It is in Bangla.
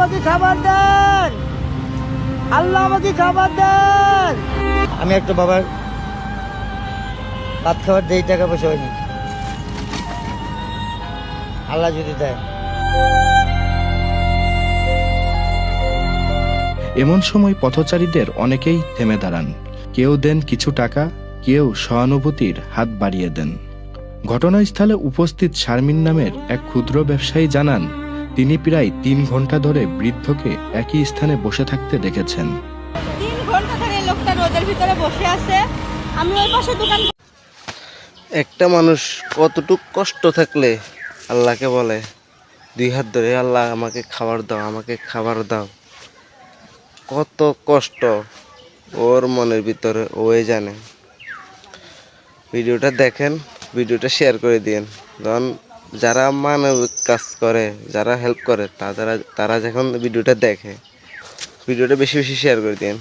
আমাকে খাবার দেন, আল্লাহ আমাকে খাবার দেন। আমি একটা বাবার ভাত খাবার দেই, টাকা পয়সা হয়নি, আল্লাহ যদি দেয়। এমন সময় পথচারীদের অনেকেই থেমে দাঁড়ান। কেউ দেন কিছু টাকা, কেউ সহানুভূতির হাত বাড়িয়ে দেন। ঘটনাস্থলে উপস্থিত শারমিন নামের এক ক্ষুদ্র ব্যবসায়ী জানান, তিনি প্রায় 3 ঘন্টা ধরে বৃদ্ধকে একই স্থানে বসে থাকতে দেখেছেন। 3 ঘন্টা ধরে লোকটা রোদের ভিতরে বসে আছে। আমি ওই পাশে দোকান। একটা মানুষ কতটুক কষ্ট থাকলে আল্লাহকে বলে 2 হাত ধরে, আল্লাহ আমাকে খাবার দাও, আমাকে খাবার দাও। কত কষ্ট ওর মনের ভিতরে ওই জানে। ভিডিওটা দেখেন, ভিডিওটা শেয়ার করে দিন। কারণ যারা মানবিক কাজ করে, যারা হেল্প করে, তারা যখন ভিডিওটা দেখে, ভিডিওটা বেশি বেশি শেয়ার করে দিন।